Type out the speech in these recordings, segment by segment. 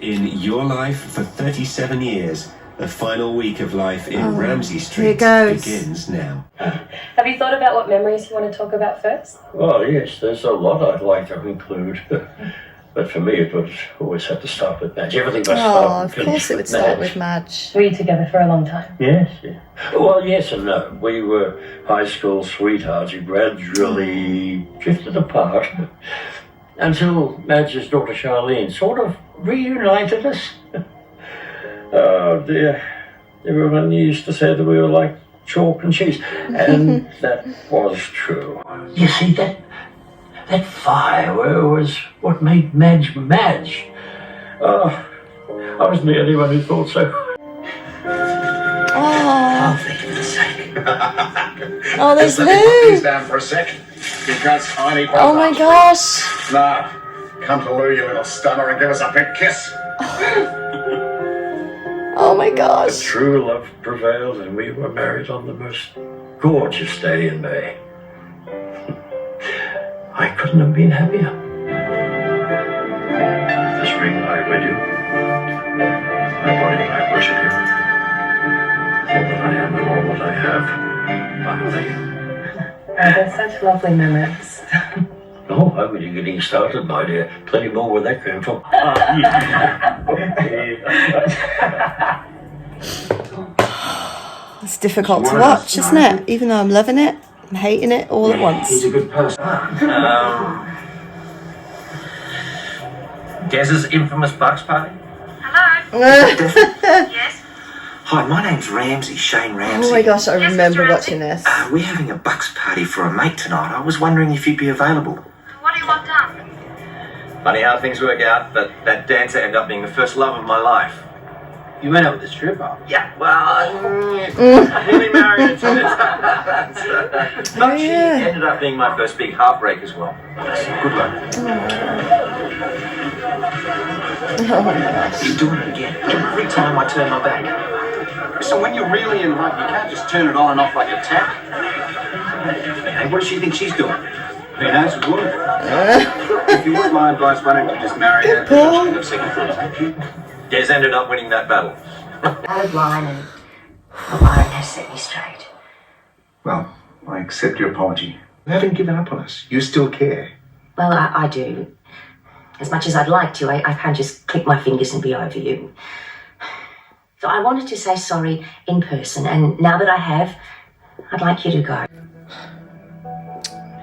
In your life for 37 years, the final week of life in Ramsay Street begins now. Have you thought about what memories you want to talk about first? Well, yes, there's a lot I'd like to include. But for me, it would always have to start with Madge. Everything must start of course it would start with Madge. Were you together for a long time? Yes, yeah. Well, yes and no. We were high school sweethearts who gradually drifted apart until Madge's daughter Charlene sort of reunited us. Oh dear. Everyone used to say that we were like chalk and cheese. And that was true. You see, that fire was what made Madge Madge. Oh, I wasn't the only one who thought so. Oh, for heaven's sake. oh, there's Let me put Lou. these down for a sec, because I need one. Oh my gosh. Now, come to Lou, you little stunner, and give us a big kiss. Oh my gosh. True love prevailed, and we were married on the most gorgeous day in May. I couldn't have been happier. This ring I wed you. My body I worship you. All that I am and all that I have, I love you. Oh, they're such lovely memories. Oh, how are you getting started, my dear? Plenty more where that came from. It's difficult to watch, isn't it? Even though I'm loving it, I'm hating it all at once. He's a good person. Des's infamous Bucks party? Hello? Yes? Hi, my name's Ramsay, Shane Ramsay. Oh my gosh, I Yes, remember Mr. watching this. We're having a Bucks party for a mate tonight. I was wondering if you'd be available. What do you want done? Funny how things work out, but that dancer ended up being the first love of my life. You went out with the stripper? Yeah, well, nearly married into this. But she ended up being my first big heartbreak as well. Good luck. Oh my gosh. He's doing it again. Every time I turn my back. So when you're really in love, you can't just turn it on and off like a tap. Hey, what does she think she's doing? Who knows, it would. If you want my advice, why don't you just marry her? Paul. Have second thoughts. Des ended up winning that battle. Added line and the line has set me straight. Well, I accept your apology. You haven't given up on us. You still care. Well, I do. As much as I'd like to, I can't just click my fingers and be over you. So I wanted to say sorry in person, and now that I have, I'd like you to go.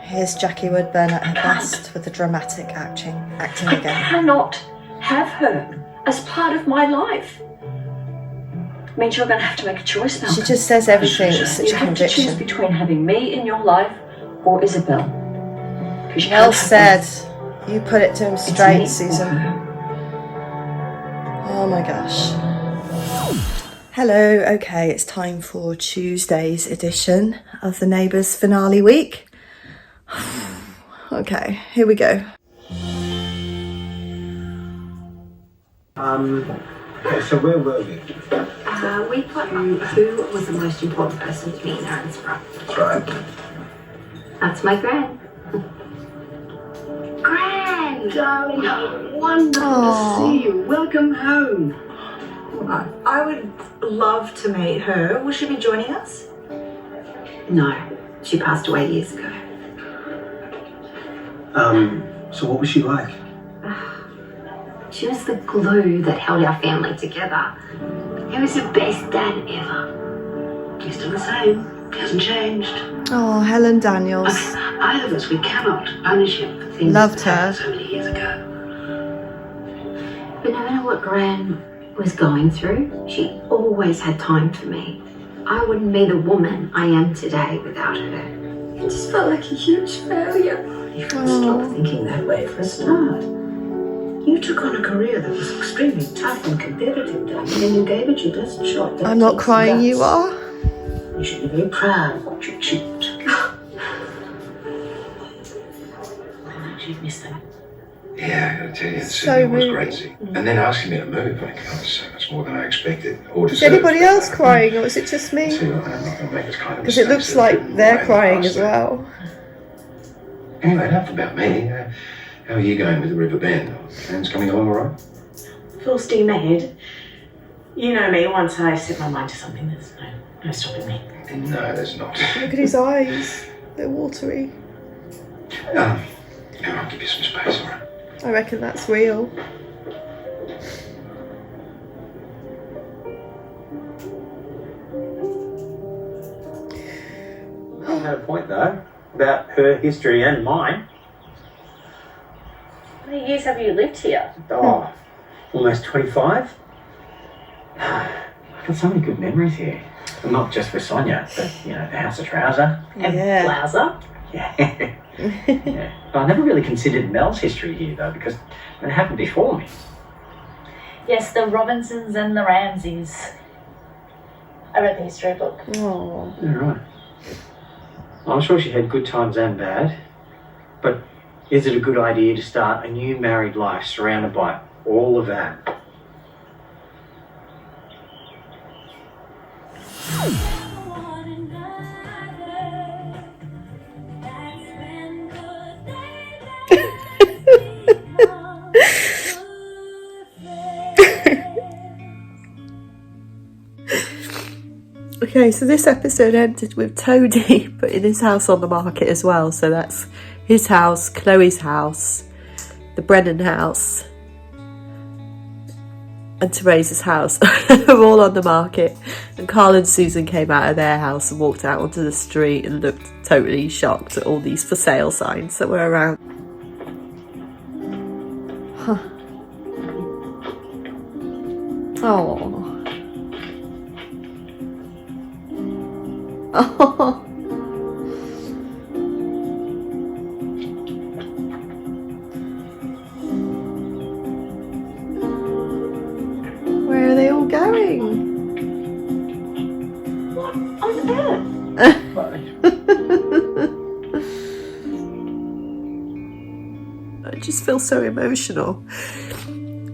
Here's Jackie Woodburn at her best with the dramatic acting I again. cannot have her as part of my life. It means you're going to have to make a choice now. She just says everything with such You a have to choose conviction. between having me in your life or Isabel. Because you Well can't have said. both. You put it to him It's straight, me or Susan. her. Oh my gosh. Hello, okay, it's time for Tuesday's edition of the Neighbours finale week. Okay, here we go. Okay, so where were we? We put who was the most important person to me in Erinsborough. That's right. That's my gran. Gran! Darling, wonderful Aww. to see you. Welcome home. I would love to meet her. Will she be joining us? No, she passed away years ago. So what was she like? She was the glue that held our family together. He was the best dad ever. You're still the same. He hasn't changed. Oh, Helen Daniels. Either of us, we cannot punish him for things Loved that happened her. so many years ago. But no matter what Gran was going through, she always had time for me. I wouldn't be the woman I am today without her. It just felt like a huge failure. You've got to stop thinking that way for a start. You took on a career that was extremely tough and competitive, darling, and you gave it your best shot. That I'm not takes crying, guts. you are. You should be very proud of what you achieved. You've missed that. Yeah, I gotta tell you, So it was moving. crazy. And then asking me to move, like, that was so much more than I expected. Or Is anybody else crying, or is it just me? See, look, I'm not gonna make this kind of Because it looks like they're crying as well. Anyway, enough about me. How are you going with the River Bend? Plans coming along all right? full steam ahead. You know me, once I set my mind to something, there's no stopping me. No, there's not. Look at his eyes. They're watery. I'll give you some space, all right? I reckon that's real. I had a point though about her history and mine. How many years have you lived here? Oh, almost 25. I've got so many good memories here. And not just with Sonia, but the House of Trouser. And Yeah. Blouser. Yeah. Yeah. But I never really considered Mel's history here though, because it happened before me. Yes, the Robinsons and the Ramsays. I read the history book. Oh. Yeah, right. I'm sure she had good times and bad, but is it a good idea to start a new married life surrounded by all of that? Okay, so this episode ended with Toadie putting his house on the market as well. So that's his house, Chloe's house, the Brennan house, and Teresa's house are all on the market. And Carl and Susan came out of their house and walked out onto the street and looked totally shocked at all these for sale signs that were around. Huh. Oh. Oh. Where are they all going? What on earth? I just feel so emotional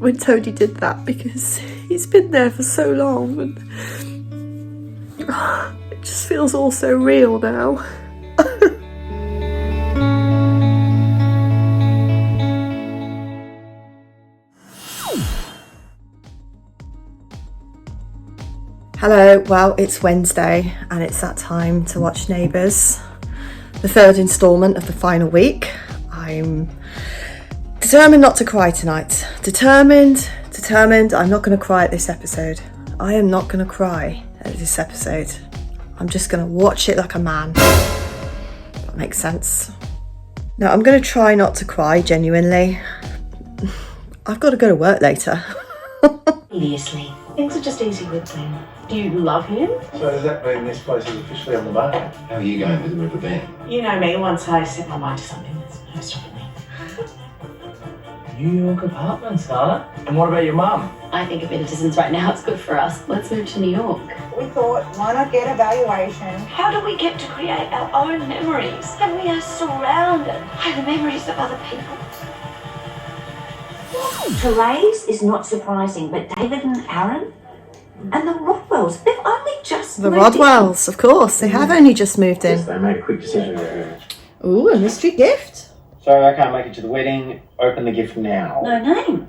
when Toadie did that because he's been there for so long and it just feels all so real now. Hello, well, it's Wednesday and it's that time to watch Neighbours, the third instalment of the final week. I'm determined not to cry tonight. Determined. I'm not going to cry at this episode. I am not going to cry at this episode. I'm just going to watch it like a man. That makes sense. No, I'm going to try not to cry, genuinely. I've got to go to work later. Seriously. Things are just easy with him. Do you love him? So does that mean this place is officially on the market? How are you going with the rubber band? You know me, once I set my mind to something, there's no stopping me. New York apartments, darling. And what about your mum? I think a bit of distance right now is good for us. Let's move to New York. We thought, why not get a valuation? How do we get to create our own memories? And we are surrounded by the memories of other people. Therese is not surprising, but David and Aaron and the Rodwells, they've only just The moved in. Rodwells, of course, they have only just moved in. They made a quick decision. Ooh, a mystery gift. Sorry, I can't make it to the wedding. Open the gift now. No name.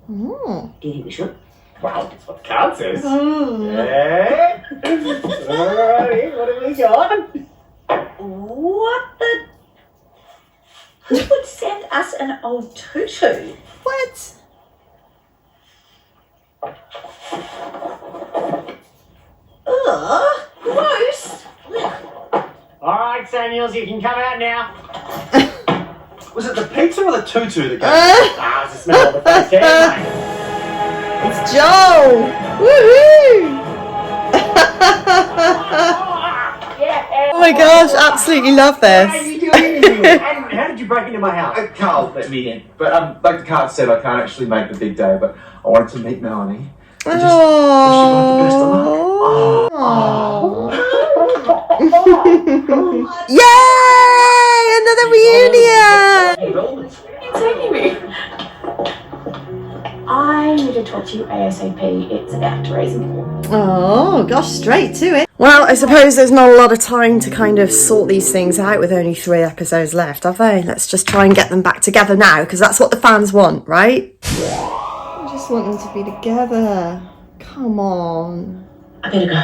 Ooh. Do you think we should? Well, that's what the card says. Yeah. Alrighty, what have we got? What the? Who would send us an old tutu? What? Ugh, gross. Alright, Daniels, you can come out now. Was it the pizza or the tutu that It's the smell of the face hair, mate. It's Joel! Woohoo! Oh my gosh, absolutely love How are this. you doing? How did you break into my house? Carl let me in. But like the card said, I can't actually make the big day, but I wanted to meet Melanie. And just wish you both the best of luck. Yay! Another reunion! You're taking me. I need to talk to you ASAP. It's about to raise and fall. Oh, gosh, straight to it. Well, I suppose there's not a lot of time to kind of sort these things out with only 3 episodes left, have they? Let's just try and get them back together now, because that's what the fans want, right? I just just want them to be together. Come on. I better go.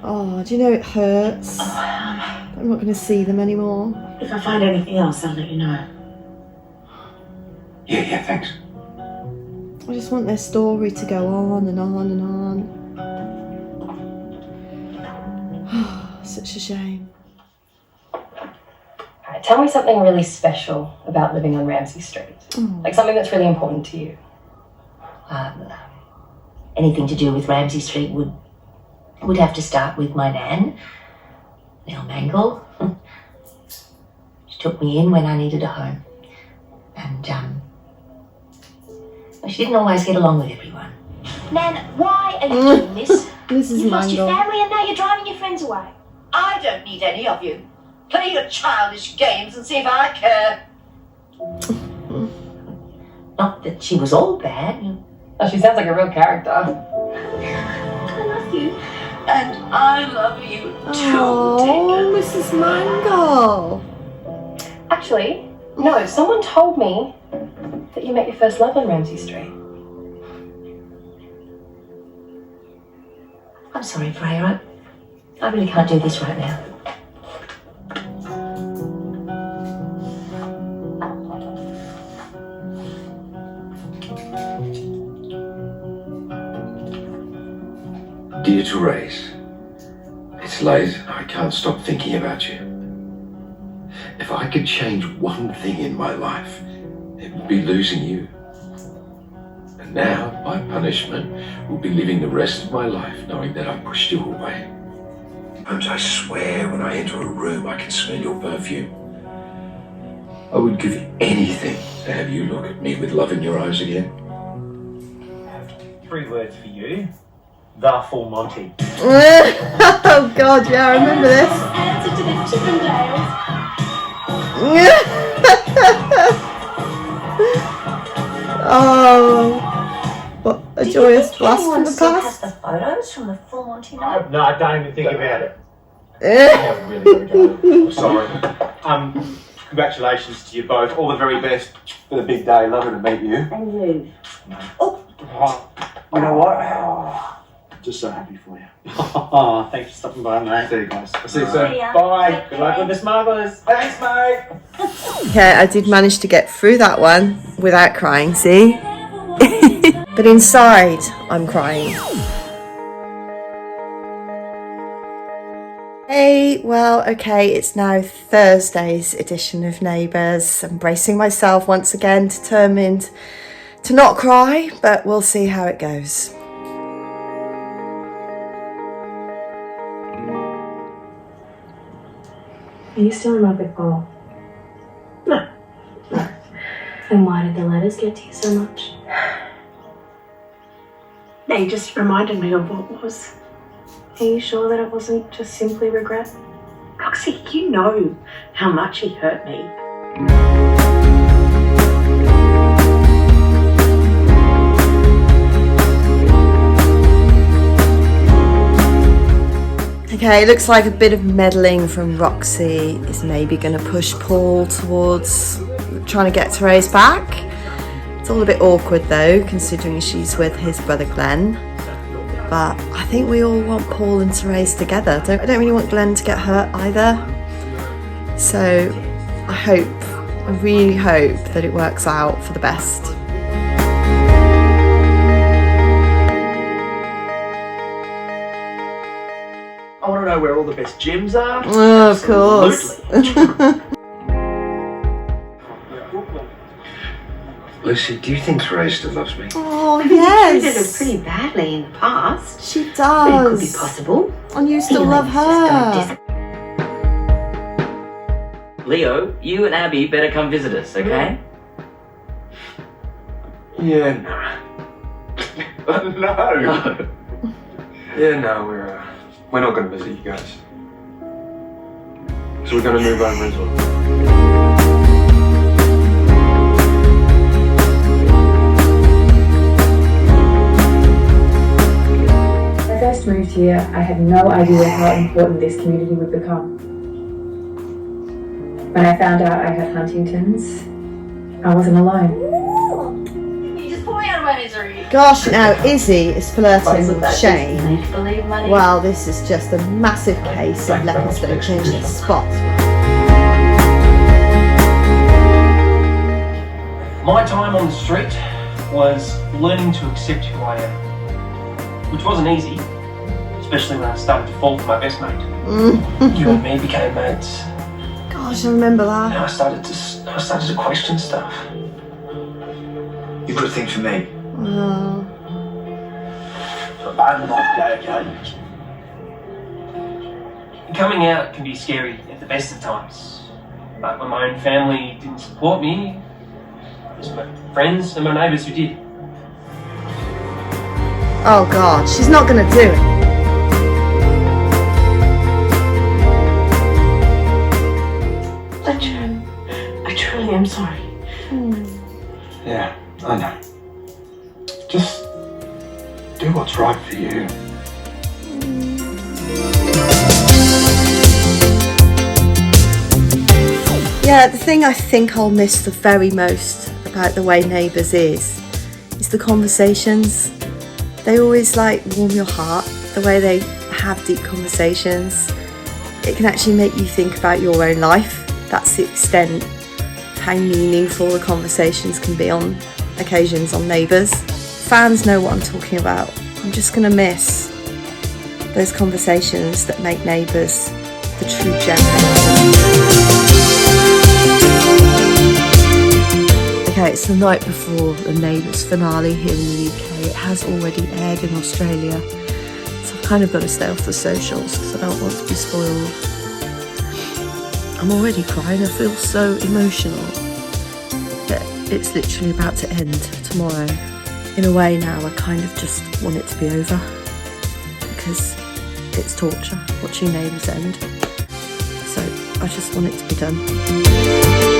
Oh, do you know it hurts? I'm not going to see them anymore. If I find anything else, I'll let you know. Yeah, thanks. I just want their story to go on and on and on. Such a shame. Alright, tell me something really special about living on Ramsay Street. Like something that's really important to you. Anything to do with Ramsay Street would have to start with my nan, Nell Mangle. She took me in when I needed a home. And, she didn't always get along with everyone. Nan, why are you doing this? Mrs. You've lost your Mangle. family and now you're driving your friends away. I don't need any of you. Play your childish games and see if I care. Not that she was all bad. Oh, she sounds like a real character. I love you. And I love you too, Oh, Mrs. Mangle. Actually, no, someone told me that you met your first love on Ramsay Street. I'm sorry, Freya. I really can't do this right now. Dear Therese, it's late. I can't stop thinking about you. If I could change one thing in my life, it would be losing you. And now, my punishment will be living the rest of my life knowing that I pushed you away. Sometimes I swear when I enter a room I can smell your perfume. I would give anything to have you look at me with love in your eyes again. 3 words for you. The full Monty. Oh God, yeah, I remember this. Answer to the Chippendales. Oh, what a joyous blast from the Still has past. the photos from the full Monty night? No, I don't even think about it. Yeah, really gotta go. I'm sorry. Congratulations to you both. All the very best for the big day. Lovely to meet you. And you. You know what? Just so happy for you. Oh, thanks for stopping by, mate. See you guys. I'll see you soon. See ya. Bye. Take Good luck care. with the smugglers. Thanks, mate. Okay, I did manage to get through that one without crying, see? But inside, I'm crying. Hey, well, okay, it's now Thursday's edition of Neighbours. I'm bracing myself once again, determined to not cry, but we'll see how it goes. Are you still in love with Paul? No. Then why did the letters get to you so much? They just reminded me of what was. Are you sure that it wasn't just simply regret? Roxy, you know how much he hurt me. Okay, it looks like a bit of meddling from ROXY is maybe going to push Paul towards trying to get Therese back. It's all a bit awkward though, considering she's with his brother Glenn. But I think we all want Paul and Therese together. I don't really want Glenn to get hurt either. So I really hope that it works out for the best. I want to know where all the best gyms are. Oh, of course. Lucy, do you think Therese still loves me? Oh, Maybe yes. you treated her pretty badly in the past. She But it does. could be possible. And you still love her. Leo, you and Abby better come visit us, okay? Yeah, no. No. Yeah, no, we're not going to visit you guys. So we're going to move over as well. When I first moved here, I had no idea how important this community would become. When I found out I had Huntington's, I wasn't alone. You just pour me out of my misery. Gosh, now Izzy is flirting What is it with that Shane. is make-believe money? Well, this is just a massive case of Leopardstown changing spot. My time on the street was learning to accept who I am, which wasn't easy, especially when I started to fall for my best mate. You and me became mates. Gosh, I remember that. And I started to question stuff. You got a thing for me? Oh. I'm not okay. Coming out can be scary at the best of times, but when my own family didn't support me, it was my friends and my neighbours who did. Oh God, she's not gonna do it. I truly am sorry. Yeah, I know. Just do what's right for you. Yeah, the thing I think I'll miss the very most about the way Neighbours is the conversations. They always like warm your heart, the way they have deep conversations. It can actually make you think about your own life. That's the extent of how meaningful the conversations can be on occasions on Neighbours. Fans know what I'm talking about. I'm just gonna miss those conversations that make Neighbours the true gem. Okay, it's the night before the Neighbours finale here in the UK. It has already aired in Australia, so I've kind of got to stay off the socials because I don't want to be spoiled. I'm already crying, I feel so emotional. But it's literally about to end tomorrow. In a way now, I kind of just want it to be over because it's torture watching Neighbours end. So I just want it to be done.